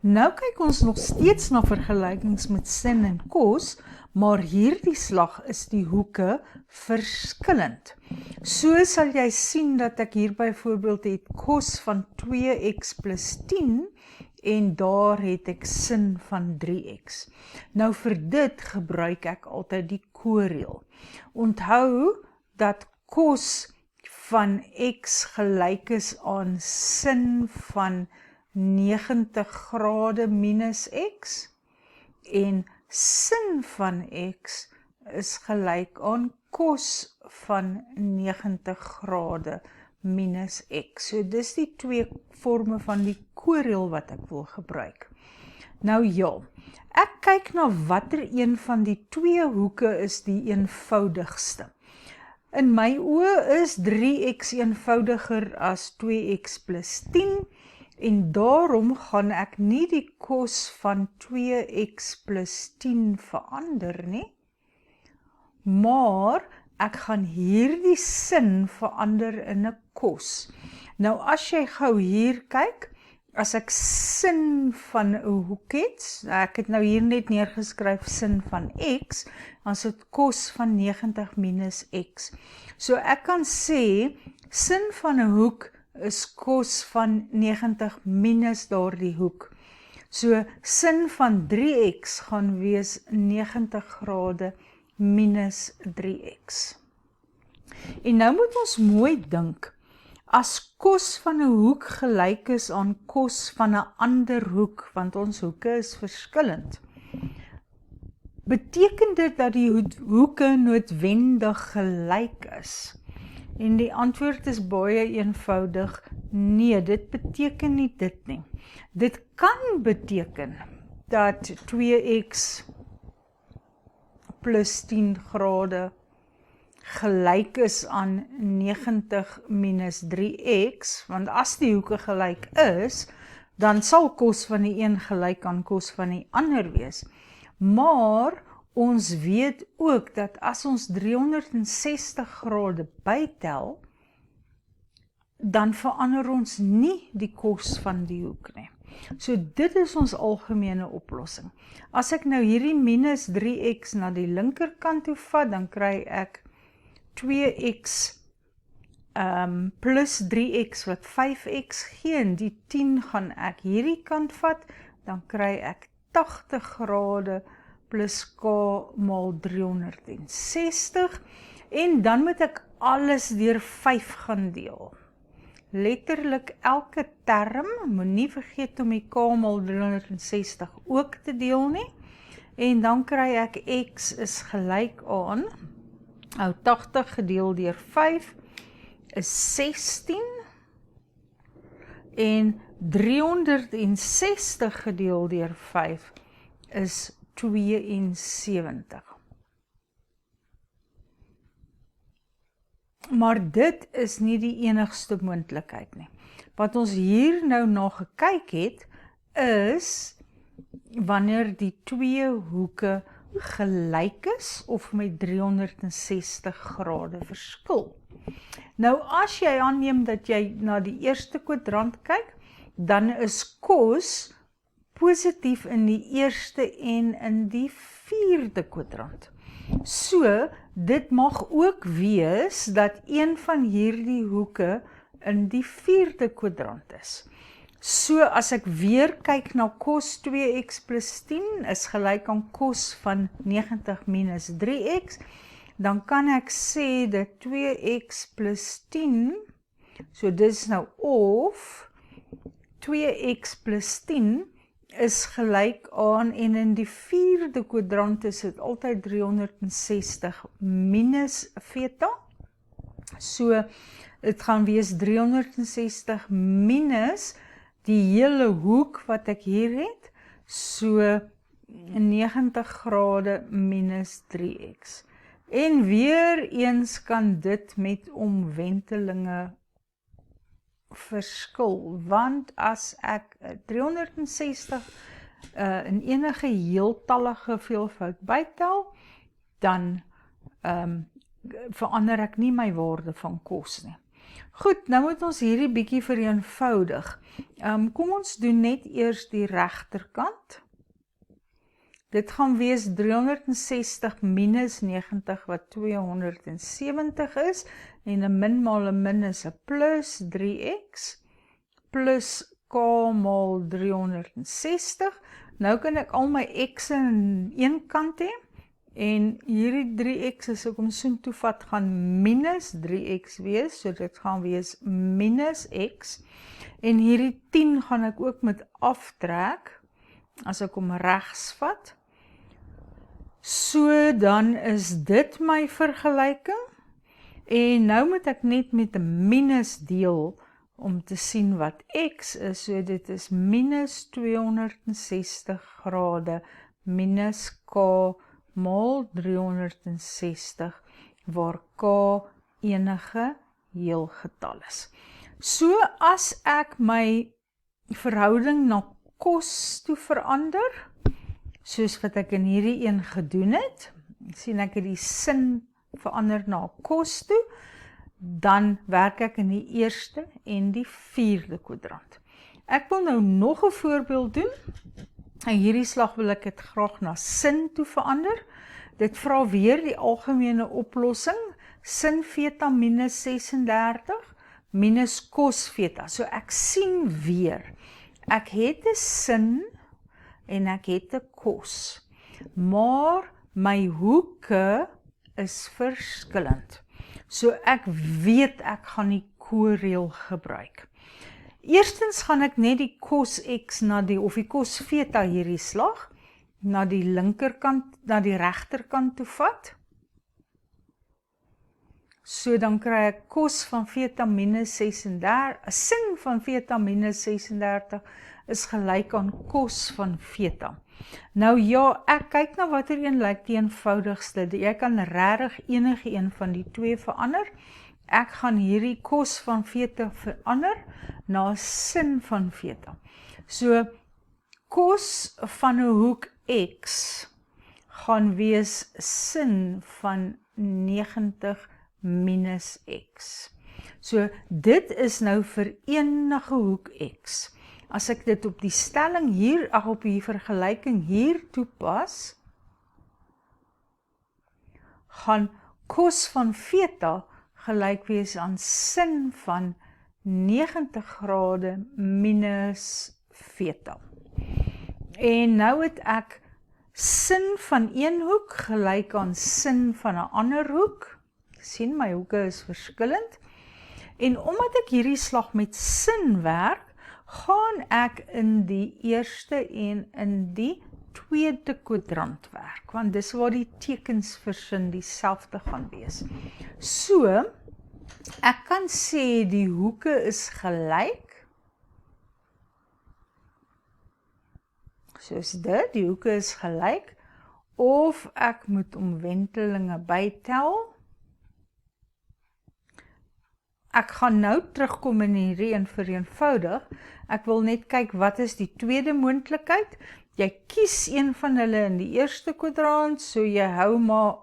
Nou kyk ons nog steeds na vergelykings met sin en kos, maar hierdie slag is die hoeke verskillend. So sal jy sien dat ek hier byvoorbeeld het kos van 2x plus 10 en daar het ek sin van 3x. Nou vir dit gebruik ek altyd die koreël. Onthou dat kos van x gelyk is aan sin van 90 grade minus x en sin van x is gelyk aan kos van 90 grade minus x. So dis die twee vorme van die koreël wat ek wil gebruik. Nou ja, ek kyk na watter een van die twee hoeke is die eenvoudigste. In my oë is 3x eenvoudiger as 2x plus 10 en daarom gaan ek nie die kos van 2x plus 10 verander nie, maar ek gaan hierdie sin verander in 'n kos. Nou as jy gou hier kyk, as ek sin van 'n hoek het, ek het nou hier net neergeskryf sin van x, dan is dit kos van 90 minus x. So ek kan sê, sin van 'n hoek is kos van 90 minus daardie hoek. So sin van 3x gaan wees 90 grade minus 3x. En nou moet ons mooi dink, as kos van 'n hoek gelyk is aan kos van 'n ander hoek, want ons hoeke is verskillend, beteken dit dat die hoeke noodwendig gelyk is? En die antwoord is baie eenvoudig, nee, dit beteken nie dit nie. Dit kan beteken dat 2x plus 10 grade gelyk is aan 90 minus 3x, want as die hoeke gelyk is, dan sal kos van die een gelyk aan kos van die ander wees. Maar ons weet ook dat as ons 360 grade bytel, dan verander ons nie die kos van die hoek nie. So dit is ons algemene oplossing. As ek nou hierdie minus 3x na die linkerkant toe vat, dan kry ek 2x plus 3x wat 5x gee, en die 10 gaan ek hierdie kant vat, dan kry ek 80 grade plus k maal 360, en dan moet ek alles deur 5 gaan deel. Letterlik elke term, moenie vergeet om die k maal 360 ook te deel nie, en dan kry ek x is gelyk aan, 80 gedeel deur 5 is 16, en 360 gedeel deur 5 is 72. Maar dit is nie die enigste moontlikheid nie. Wat ons hier nou na gekyk het, is wanneer die twee hoeke gelyk is of met 360 grade verskil. Nou as jy aanneem dat jy na die eerste kwadrant kyk, dan is kos positief in die eerste en in die vierde kwadrant. So, dit mag ook wees dat een van hierdie hoeke in die vierde kwadrant is. So, as ek weer kyk na kos 2x plus 10 is gelyk aan kos van 90 minus 3x, dan kan ek sê dat 2x plus 10, so dis nou of 2x plus 10 is gelyk aan, en in die vierde kwadrant is dit altyd 360 minus theta. So, dit gaan wees 360 minus die hele hoek wat ek hier het, so 90 grade minus 3x. En weer eens kan dit met omwentelinge verskil, want as ek 360 in enige heeltallige veelvoud bytel, dan verander ek nie my waarde van kos nie. Goed, nou moet ons hierdie bietjie vereenvoudig. Kom ons doen net eers die regterkant. Dit gaan wees 360 minus 90 wat 270 is, en 'n min maal 'n min is 'n plus 3x, plus k maal 360. Nou kan ek al my x aan een kant hê, en hierdie 3x as ek hom soontoe vat, gaan minus 3x wees, so dit gaan wees minus x, en hierdie 10 gaan ek ook met aftrek, as ek hom regs vat. So dan is dit my vergelyking, en nou moet ek net met 'n minus deel, om te sien wat x is, so dit is minus 260 grade, minus k maal 360, waar k enige heelgetal is. So as ek my verhouding na kos toe verander, soos wat ek in hierdie een gedoen het, sien ek die sin verander na kos toe, dan werk ek in die eerste en die vierde kwadrant. Ek wil nou nog 'n voorbeeld doen, en hierdie slag wil ek dit graag na sin toe verander. Dit vra weer die algemene oplossing, sin theta minus 36, minus cos theta. So ek sien weer, ek het 'n sin, en ek het 'n cos, maar my hoeke is verskillend. So ek weet ek gaan die koreël gebruik. Eerstens gaan ek net die cos x of die cos theta hierdie slag, na die linkerkant, na die regterkant toe vat. So dan kry ek cos van theta minus 36, sin van theta minus 36 is gelyk aan cos van theta. Nou ja, ek kyk na watter een lyk die eenvoudigste. Jy kan regtig enige een van die twee verander. Ek gaan hierdie cos van theta verander na sin van theta. So cos van 'n hoek x gaan wees sin van 90 minus x. So dit is nou vir enige hoek x. As ek dit op die stelling hier, op die vergelyking hier toepas, gaan cos van theta gelyk wees aan sin van 90 grade minus theta. En nou het ek sin van een hoek gelyk aan sin van 'n ander hoek. Sien, my hoeke is verskillend. En omdat ek hierdie slag met sin werk, gaan ek in die eerste en in die tweede kwadrant werk, want dis waar die tekens vir sin dieselfde gaan wees. So, ek kan sê die hoeke is gelyk, soos dit, die hoeke is gelyk, of ek moet omwentelinge bytel. Ek gaan nou terugkom in hierdie en vereenvoudig. Ek wil net kyk wat is die tweede moontlikheid. Jy kies een van hulle in die eerste kwadrant, so jy hou maar,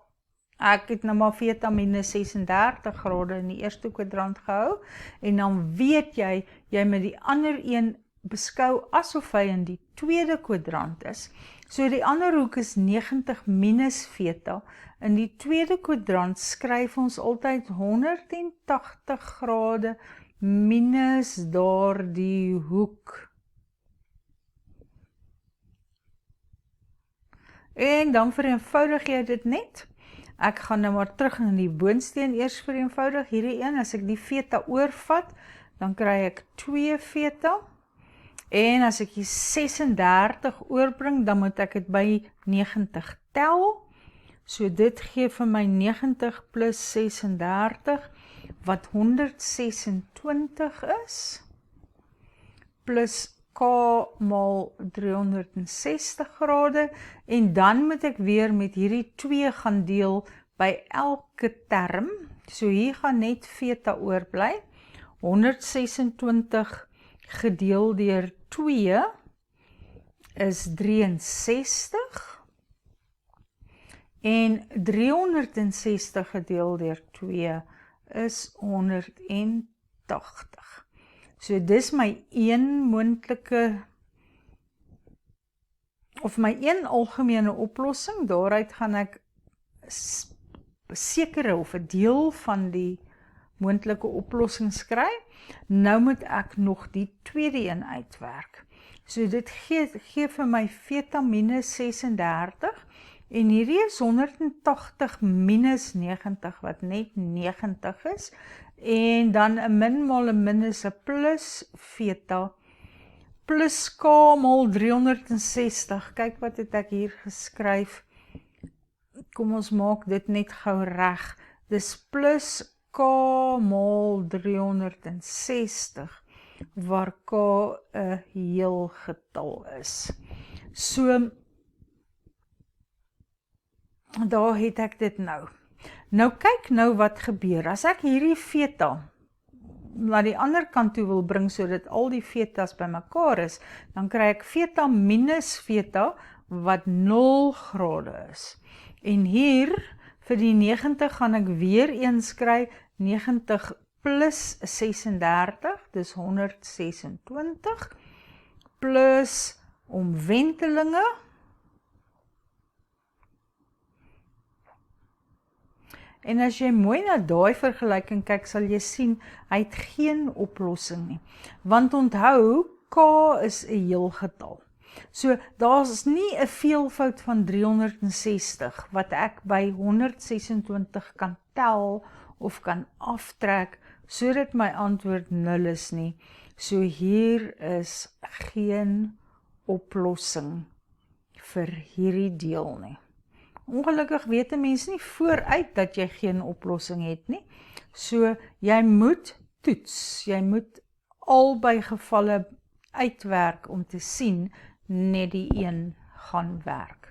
ek het nou maar theta minus 36 grade in die eerste kwadrant gehou, en dan weet jy met die ander een beskou asof hy in die tweede kwadrant is. So die ander hoek is 90 minus theta. In die tweede kwadrant skryf ons altyd 180 grade minus daardie hoek. En dan vereenvoudig jy dit net. Ek gaan nou maar terug in die boonsteen eers vereenvoudig. Hierdie een, as ek die theta oorvat, dan kry ek 2 theta. En as ek die 36 oorbring, dan moet ek dit by 90 tel. So dit gee vir my 90 plus 36, wat 126 is, plus k maal 360 grade, en dan moet ek weer met hierdie 2 gaan deel by elke term. So hier gaan net theta oorbly. 126 gedeel deur 2 is 63, en 360 gedeel deur 2 is 180. 80. So dis my een moontlike, of my een algemene oplossing, daaruit gaan ek sekere of 'n deel van die moontlike oplossing kry. Nou moet ek nog die tweede een uitwerk. So dit gee vir my theta minus 36 en hierdie is 180 minus 90 wat net 90 is en dan 'n min maal 'n min is 'n plus theta plus k maal 360. Kyk wat het ek hier geskryf. Kom ons maak dit net gou reg. Dis plus k maal 360 waar k 'n heel getal is. So daar het ek dit nou. Nou kyk nou wat gebeur. As ek hierdie theta na die ander kant toe wil bring sodat al die thetas bymekaar is, dan kry ek theta minus theta wat 0 grade is. En hier vir die 90 gaan ek weer eens kry 90 plus 36, dis 126, plus omwentelinge, en as jy mooi na daai vergelyking kyk, sal jy sien, hy het geen oplossing nie. Want onthou, k is 'n heelgetal. So, daar's nie 'n veelvoud van 360 wat ek by 126 kan tel of kan aftrek, sodat my antwoord 0 is nie. So hier is geen oplossing vir hierdie deel nie. Ongelukkig weet 'n mens nie vooruit dat jy geen oplossing het nie. So jy moet toets, jy moet albei gevalle uitwerk om te sien net die een gaan werk.